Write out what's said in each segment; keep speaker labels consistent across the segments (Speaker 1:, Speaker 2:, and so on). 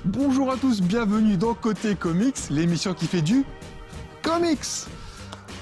Speaker 1: Bonjour à tous, bienvenue dans Côté Comics, l'émission qui fait du comics.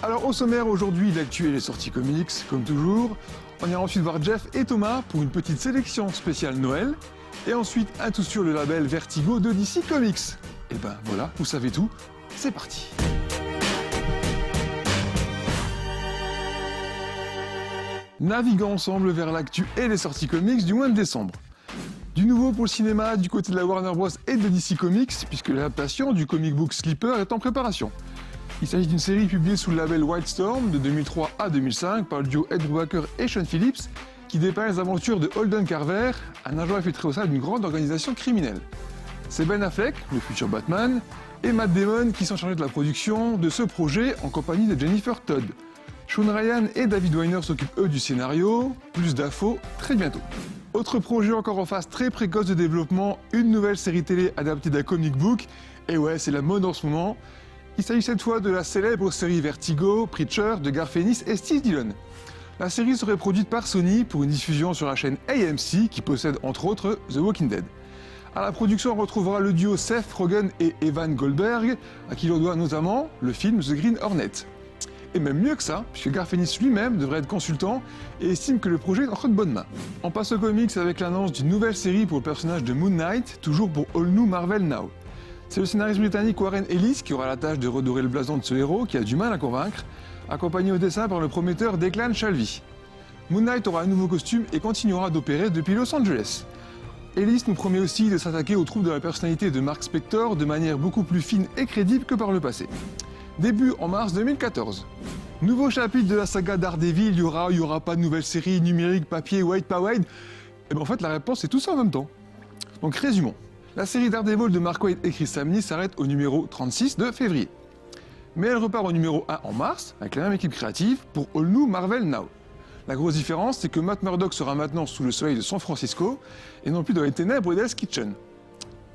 Speaker 1: Alors au sommaire aujourd'hui, l'actu et les sorties comics, comme toujours. On ira ensuite voir Jeff et Thomas pour une petite sélection spéciale Noël. Et ensuite un tour sur le label Vertigo de DC Comics. Et ben voilà, vous savez tout, c'est parti. Naviguons ensemble vers l'actu et les sorties comics du mois de décembre. Du nouveau pour le cinéma du côté de la Warner Bros et de DC Comics, puisque l'adaptation du comic book Sleeper est en préparation. Il s'agit d'une série publiée sous le label Wildstorm de 2003 à 2005 par le duo Ed Brubaker et Sean Phillips, qui dépeint les aventures de Holden Carver, un agent infiltré au sein d'une grande organisation criminelle. C'est Ben Affleck, le futur Batman, et Matt Damon qui sont chargés de la production de ce projet en compagnie de Jennifer Todd. Sean Ryan et David Weiner s'occupent eux du scénario, plus d'infos très bientôt. Autre projet encore en phase très précoce de développement, une nouvelle série télé adaptée d'un comic book, et ouais, c'est la mode en ce moment. Il s'agit cette fois de la célèbre série Vertigo, Preacher de Garth Ennis et Steve Dillon. La série serait produite par Sony pour une diffusion sur la chaîne AMC qui possède entre autres The Walking Dead. À la production, on retrouvera le duo Seth Rogen et Evan Goldberg, à qui l'on doit notamment le film The Green Hornet. Et même mieux que ça, puisque Garth Ennis lui-même devrait être consultant et estime que le projet est entre de bonnes mains. On passe aux comics avec l'annonce d'une nouvelle série pour le personnage de Moon Knight, toujours pour All New Marvel Now. C'est le scénariste britannique Warren Ellis qui aura la tâche de redorer le blason de ce héros qui a du mal à convaincre, accompagné au dessin par le prometteur Declan Shalvey. Moon Knight aura un nouveau costume et continuera d'opérer depuis Los Angeles. Ellis nous promet aussi de s'attaquer aux troubles de la personnalité de Mark Spector de manière beaucoup plus fine et crédible que par le passé. Début en mars 2014. Nouveau chapitre de la saga Daredevil, il y aura pas de nouvelle série numérique, papier, white pas white. Et bien en fait la réponse c'est tout ça en même temps. Donc résumons. La série Daredevil de Mark Waid et Chris Samney s'arrête au numéro 36 de février. Mais elle repart au numéro 1 en mars, avec la même équipe créative, pour All New Marvel Now. La grosse différence, c'est que Matt Murdock sera maintenant sous le soleil de San Francisco, et non plus dans les ténèbres d'Hell's Kitchen.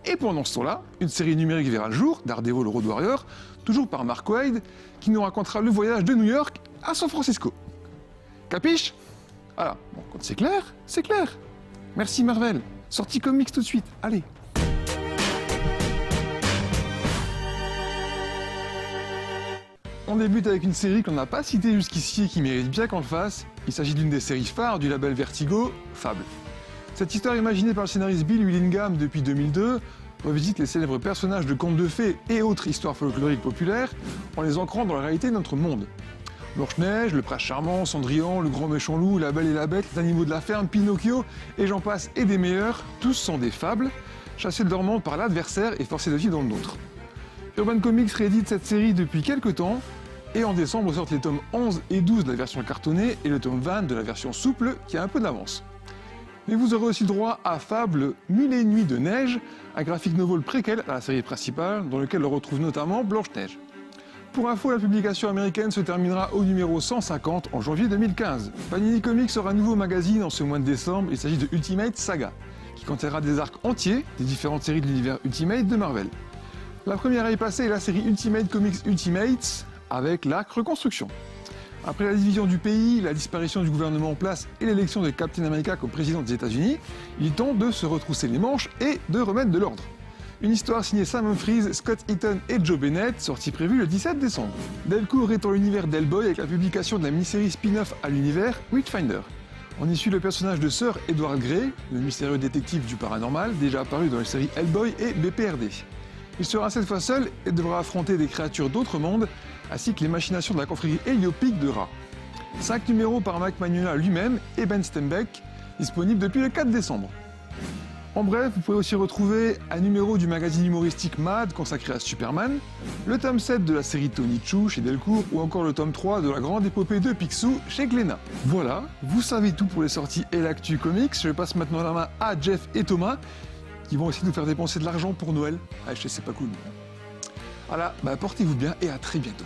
Speaker 1: Et pendant ce temps-là, une série numérique verra le jour, Daredevil Road Warrior, toujours par Mark Waid, qui nous racontera le voyage de New York à San Francisco. Capiche? Voilà, bon, quand c'est clair, c'est clair. Merci Marvel. Sortie comics tout de suite, allez. On débute avec une série qu'on n'a pas citée jusqu'ici et qui mérite bien qu'on le fasse. Il s'agit d'une des séries phares du label Vertigo, Fable. Cette histoire imaginée par le scénariste Bill Willingham depuis 2002 revisite les célèbres personnages de contes de fées et autres histoires folkloriques populaires en les ancrant dans la réalité de notre monde. Blanche-Neige, le prince charmant, Cendrillon, le grand méchant loup, la belle et la bête, les animaux de la ferme, Pinocchio, et j'en passe et des meilleurs, tous sont des fables, chassés de leur monde par l'adversaire et forcés de vivre dans le nôtre. Urban Comics réédite cette série depuis quelques temps, et en décembre sortent les tomes 11 et 12 de la version cartonnée et le tome 20 de la version souple qui a un peu d'avance. Mais vous aurez aussi droit à Fable 1000 et une nuits de neige, un graphic novel préquel à la série principale, dans lequel on retrouve notamment Blanche-Neige. Pour info, la publication américaine se terminera au numéro 150 en janvier 2015. Panini Comics sort un nouveau magazine en ce mois de décembre, il s'agit de Ultimate Saga, qui contiendra des arcs entiers des différentes séries de l'univers Ultimate de Marvel. La première à y passer est la série Ultimate Comics Ultimates, avec l'arc Reconstruction. Après la division du pays, la disparition du gouvernement en place et l'élection de Captain America comme président des États-Unis, il tente de se retrousser les manches et de remettre de l'ordre. Une histoire signée Sam Humphries, Scott Eaton et Joe Bennett, sortie prévue le 17 décembre. Delcourt est dans l'univers d'Hellboy avec la publication de la mini-série spin-off à l'univers Witchfinder. On y suit le personnage de Sir Edward Grey, le mystérieux détective du paranormal, déjà apparu dans les séries Hellboy et BPRD. Il sera cette fois seul et devra affronter des créatures d'autres mondes, ainsi que les machinations de la confrérie héliopique de Ra. 5 numéros par Mike Mignola lui-même et Ben Stenbeck, disponibles depuis le 4 décembre. En bref, vous pouvez aussi retrouver un numéro du magazine humoristique Mad consacré à Superman, le tome 7 de la série Tony Chu chez Delcourt ou encore le tome 3 de la grande épopée de Picsou chez Glénat. Voilà, vous savez tout pour les sorties et l'actu comics. Je passe maintenant la main à Jeff et Thomas qui vont essayer de nous faire dépenser de l'argent pour Noël. Ah, je sais, c'est pas cool. Voilà, portez-vous bien et à très bientôt.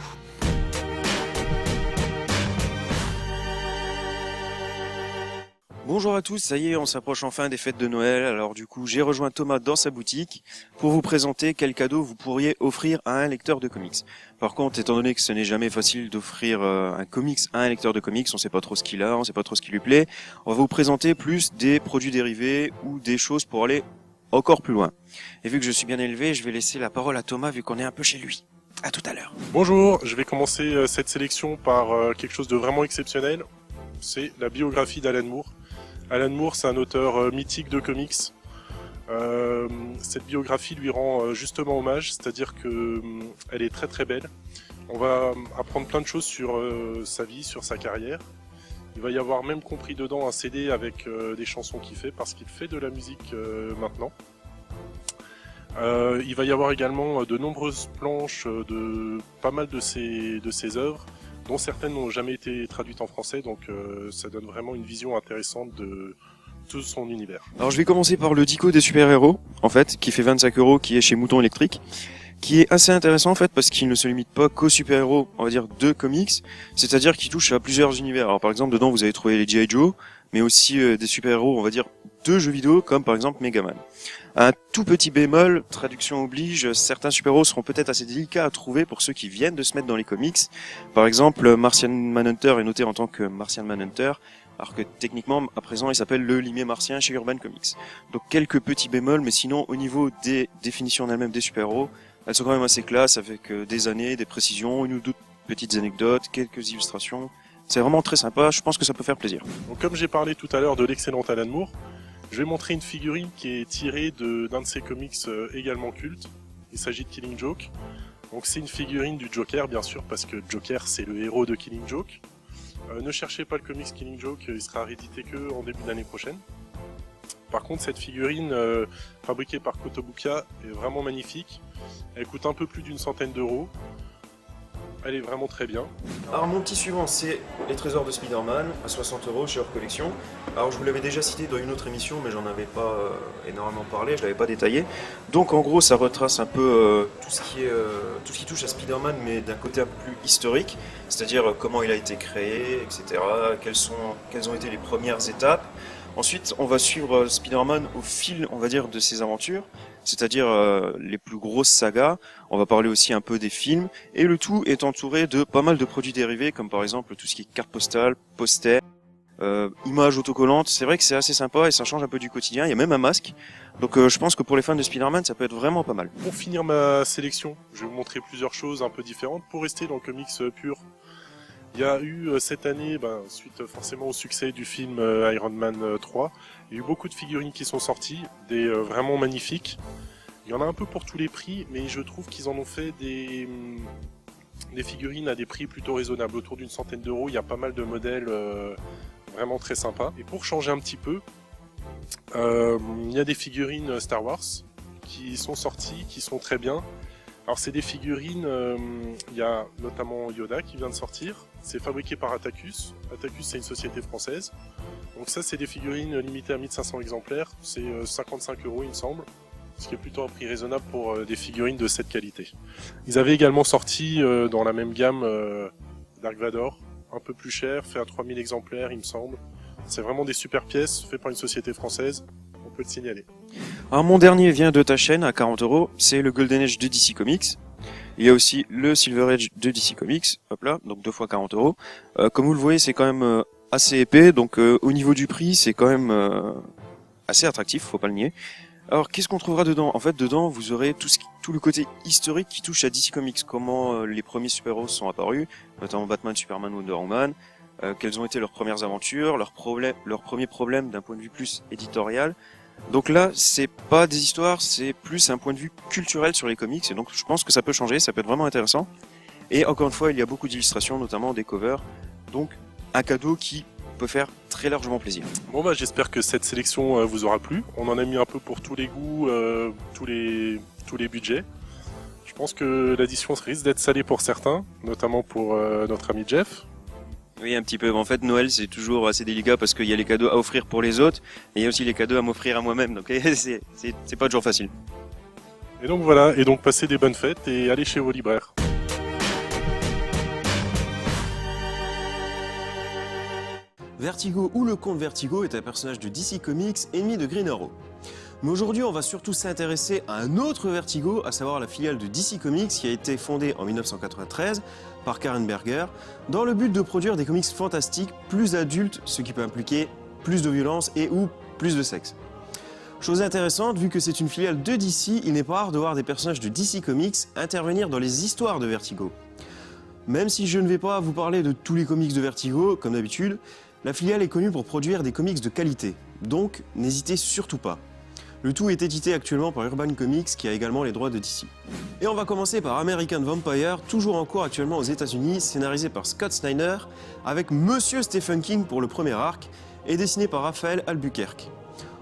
Speaker 2: Bonjour à tous, ça y est, on s'approche enfin des fêtes de Noël, alors du coup j'ai rejoint Thomas dans sa boutique pour vous présenter quel cadeau vous pourriez offrir à un lecteur de comics. Par contre, étant donné que ce n'est jamais facile d'offrir un comics à un lecteur de comics, on sait pas trop ce qu'il a, on sait pas trop ce qui lui plaît, on va vous présenter plus des produits dérivés ou des choses pour aller encore plus loin. Et vu que je suis bien élevé, je vais laisser la parole à Thomas vu qu'on est un peu chez lui. À tout à l'heure.
Speaker 3: Bonjour, je vais commencer cette sélection par quelque chose de vraiment exceptionnel. C'est la biographie d'Alan Moore. Alan Moore, c'est un auteur mythique de comics. Cette biographie lui rend justement hommage, c'est-à-dire que elle est très très belle. On va apprendre plein de choses sur sa vie, sur sa carrière. Il va y avoir même compris dedans un CD avec des chansons qu'il fait, parce qu'il fait de la musique maintenant. Il va y avoir également de nombreuses planches de pas mal de ses œuvres, dont certaines n'ont jamais été traduites en français, donc ça donne vraiment une vision intéressante de tout son univers.
Speaker 2: Alors je vais commencer par le dico des super-héros, en fait, qui fait 25 €, qui est chez Mouton Électrique, qui est assez intéressant en fait parce qu'il ne se limite pas qu'aux super-héros, on va dire, de comics, c'est-à-dire qu'il touche à plusieurs univers. Alors par exemple, dedans vous avez trouvé les G.I. Joe, mais aussi des super-héros, on va dire, de jeux vidéo, comme par exemple Megaman. Un tout petit bémol, traduction oblige, certains super-héros seront peut-être assez délicats à trouver pour ceux qui viennent de se mettre dans les comics. Par exemple, Martian Manhunter est noté en tant que Martian Manhunter, alors que techniquement, à présent, il s'appelle le Limier Martien chez Urban Comics. Donc quelques petits bémols, mais sinon, au niveau des définitions en elles-mêmes des super-héros, elles sont quand même assez classes, avec des années, des précisions, une ou deux petites anecdotes, quelques illustrations. C'est vraiment très sympa, je pense que ça peut faire plaisir.
Speaker 3: Donc, comme j'ai parlé tout à l'heure de l'excellent Alan Moore, je vais montrer une figurine qui est tirée d'un de ses comics également cultes. Il s'agit de Killing Joke. Donc c'est une figurine du Joker, bien sûr, parce que Joker c'est le héros de Killing Joke. Ne cherchez pas le comics Killing Joke, il sera réédité que en début d'année prochaine. Par contre, cette figurine fabriquée par Kotobukiya est vraiment magnifique. Elle coûte un peu plus d'une centaine d'euros. Elle est vraiment très bien.
Speaker 2: Alors mon petit suivant, c'est les trésors de Spider-Man à 60 € chez Hors Collection. Alors je vous l'avais déjà cité dans une autre émission, mais j'en avais pas énormément parlé, je l'avais pas détaillé. Donc en gros, ça retrace un peu tout ce qui touche à Spider-Man, mais d'un côté un peu plus historique, c'est-à-dire comment il a été créé, etc. Quelles ont été les premières étapes. Ensuite, on va suivre Spider-Man au fil, on va dire, de ses aventures, c'est-à-dire les plus grosses sagas. On va parler aussi un peu des films, et le tout est entouré de pas mal de produits dérivés, comme par exemple tout ce qui est cartes postales, posters, images autocollantes. C'est vrai que c'est assez sympa et ça change un peu du quotidien. Il y a même un masque, donc je pense que pour les fans de Spider-Man, ça peut être vraiment pas mal.
Speaker 3: Pour finir ma sélection, je vais vous montrer plusieurs choses un peu différentes. Pour rester dans le comics pur, il y a eu cette année, suite forcément au succès du film Iron Man 3, il y a eu beaucoup de figurines qui sont sorties, des vraiment magnifiques. Il y en a un peu pour tous les prix, mais je trouve qu'ils en ont fait des figurines à des prix plutôt raisonnables, autour d'une centaine d'euros. Il y a pas mal de modèles vraiment très sympas. Et pour changer un petit peu, il y a des figurines Star Wars qui sont sorties, qui sont très bien. Alors c'est des figurines, il y a notamment Yoda qui vient de sortir, c'est fabriqué par Atacus. Atacus c'est une société française. Donc ça c'est des figurines limitées à 1500 exemplaires, c'est 55 € il me semble, ce qui est plutôt un prix raisonnable pour des figurines de cette qualité. Ils avaient également sorti dans la même gamme Dark Vador, un peu plus cher, fait à 3000 exemplaires il me semble. C'est vraiment des super pièces, faites par une société française, on peut le signaler.
Speaker 2: Alors mon dernier vient de ta chaîne à 40 €, c'est le Golden Age de DC Comics. Il y a aussi le Silver Age de DC Comics, hop là, donc 2 fois 40 €. Comme vous le voyez, c'est quand même assez épais, donc au niveau du prix, c'est quand même assez attractif, faut pas le nier. Alors qu'est-ce qu'on trouvera dedans? En fait, dedans, vous aurez tout le côté historique qui touche à DC Comics, comment les premiers super-héros sont apparus, notamment Batman, Superman, Wonder Woman, quelles ont été leurs premières aventures, leurs premiers problèmes d'un point de vue plus éditorial. Donc là, c'est pas des histoires, c'est plus un point de vue culturel sur les comics, et donc je pense que ça peut changer, ça peut être vraiment intéressant. Et encore une fois, il y a beaucoup d'illustrations, notamment des covers, donc un cadeau qui peut faire très largement plaisir.
Speaker 3: Bon j'espère que cette sélection vous aura plu. On en a mis un peu pour tous les goûts, tous les budgets. Je pense que l'édition risque d'être salée pour certains, notamment pour notre ami Jeff.
Speaker 2: Oui, un petit peu. En fait, Noël, c'est toujours assez délicat parce qu'il y a les cadeaux à offrir pour les autres et il y a aussi les cadeaux à m'offrir à moi-même. Donc, c'est pas toujours facile.
Speaker 3: Et donc voilà, et donc passez des bonnes fêtes et allez chez vos libraires.
Speaker 4: Vertigo ou le Comte Vertigo est un personnage de DC Comics, ennemi de Green Arrow. Mais aujourd'hui, on va surtout s'intéresser à un autre Vertigo, à savoir la filiale de DC Comics qui a été fondée en 1993 par Karen Berger, dans le but de produire des comics fantastiques plus adultes, ce qui peut impliquer plus de violence et ou plus de sexe. Chose intéressante, vu que c'est une filiale de DC, il n'est pas rare de voir des personnages de DC Comics intervenir dans les histoires de Vertigo. Même si je ne vais pas vous parler de tous les comics de Vertigo, comme d'habitude, la filiale est connue pour produire des comics de qualité, donc n'hésitez surtout pas. Le tout est édité actuellement par Urban Comics qui a également les droits de DC. Et on va commencer par American Vampire, toujours en cours actuellement aux États-Unis, scénarisé par Scott Snyder, avec Monsieur Stephen King pour le premier arc, et dessiné par Raphaël Albuquerque.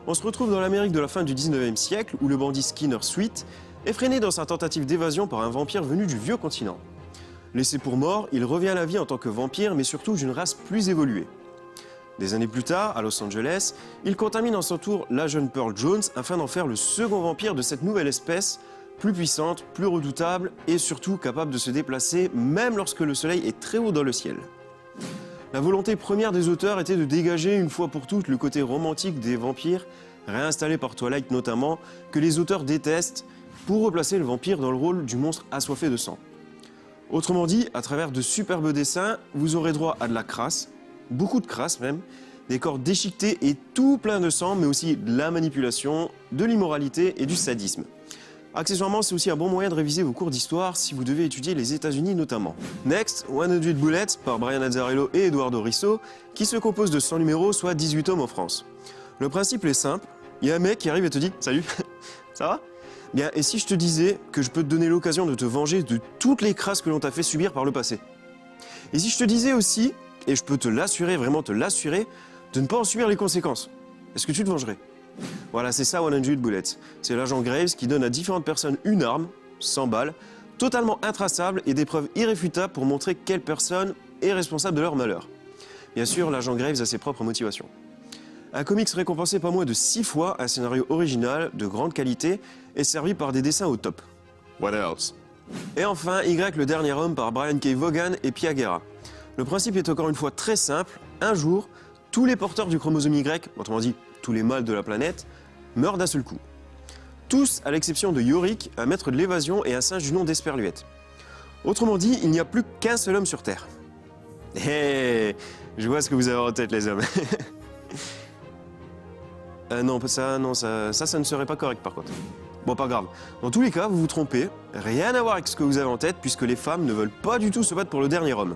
Speaker 4: On se retrouve dans l'Amérique de la fin du 19e siècle, où le bandit Skinner Sweet est freiné dans sa tentative d'évasion par un vampire venu du vieux continent. Laissé pour mort, il revient à la vie en tant que vampire, mais surtout d'une race plus évoluée. Des années plus tard, à Los Angeles, il contamine en son tour la jeune Pearl Jones afin d'en faire le second vampire de cette nouvelle espèce, plus puissante, plus redoutable et surtout capable de se déplacer même lorsque le soleil est très haut dans le ciel. La volonté première des auteurs était de dégager une fois pour toutes le côté romantique des vampires, réinstallé par Twilight notamment, que les auteurs détestent, pour replacer le vampire dans le rôle du monstre assoiffé de sang. Autrement dit, à travers de superbes dessins, vous aurez droit à de la crasse, beaucoup de crasse même, des corps déchiquetés et tout plein de sang, mais aussi de la manipulation, de l'immoralité et du sadisme. Accessoirement, c'est aussi un bon moyen de réviser vos cours d'histoire si vous devez étudier les États-Unis notamment. Next, 100 Bullets par Brian Azzarello et Eduardo Risso, qui se compose de 100 numéros, soit 18 tomes en France. Le principe est simple, il y a un mec qui arrive et te dit « Salut, ça va ?» Bien, et si je te disais que je peux te donner l'occasion de te venger de toutes les crasses que l'on t'a fait subir par le passé? Et si je te disais aussi, et je peux te l'assurer, vraiment te l'assurer, de ne pas en subir les conséquences, est-ce que tu te vengerais? Voilà, c'est ça 100 Bullets. C'est l'agent Graves qui donne à différentes personnes une arme, 100 balles, totalement intraçable et des preuves irréfutables pour montrer quelle personne est responsable de leur malheur. Bien sûr, l'agent Graves a ses propres motivations. Un comics récompensé pas moins de 6 fois, un scénario original, de grande qualité, et servi par des dessins au top. What else? Et enfin, Y, le dernier homme par Brian K. Vaughan et Pia Guerra. Le principe est encore une fois très simple. Un jour, tous les porteurs du chromosome Y, autrement dit tous les mâles de la planète, meurent d'un seul coup. Tous, à l'exception de Yorick, un maître de l'évasion et un singe du nom d'Esperluette. Autrement dit, il n'y a plus qu'un seul homme sur Terre. Hé, je vois ce que vous avez en tête, les hommes. Non, ça ne serait pas correct par contre. Bon, pas grave. Dans tous les cas, vous vous trompez. Rien à voir avec ce que vous avez en tête, puisque les femmes ne veulent pas du tout se battre pour le dernier homme.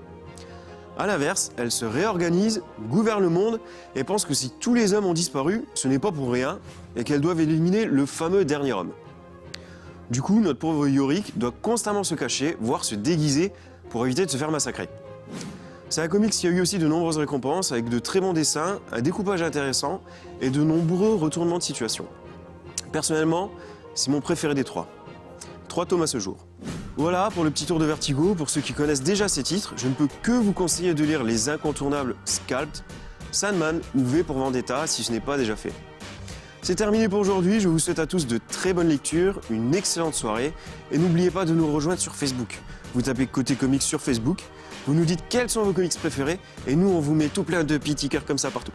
Speaker 4: A l'inverse, elles se réorganisent, gouvernent le monde et pensent que si tous les hommes ont disparu, ce n'est pas pour rien et qu'elles doivent éliminer le fameux dernier homme. Du coup, notre pauvre Yorick doit constamment se cacher, voire se déguiser pour éviter de se faire massacrer. C'est un comics qui a eu aussi de nombreuses récompenses avec de très bons dessins, un découpage intéressant et de nombreux retournements de situation. Personnellement, c'est mon préféré des trois. 3 tomes à ce jour. Voilà pour le petit tour de Vertigo. Pour ceux qui connaissent déjà ces titres, je ne peux que vous conseiller de lire les incontournables Scalped, Sandman ou V pour Vendetta si ce n'est pas déjà fait. C'est terminé pour aujourd'hui, je vous souhaite à tous de très bonnes lectures, une excellente soirée et n'oubliez pas de nous rejoindre sur Facebook. Vous tapez Côté Comics sur Facebook, vous nous dites quels sont vos comics préférés et nous on vous met tout plein de petits cœurs comme ça partout.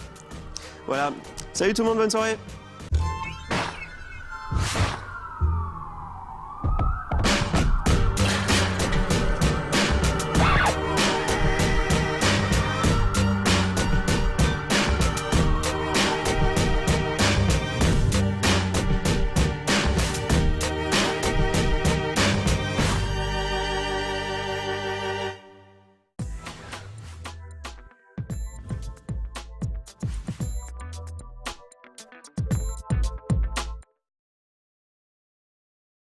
Speaker 4: Voilà, salut tout le monde, bonne soirée!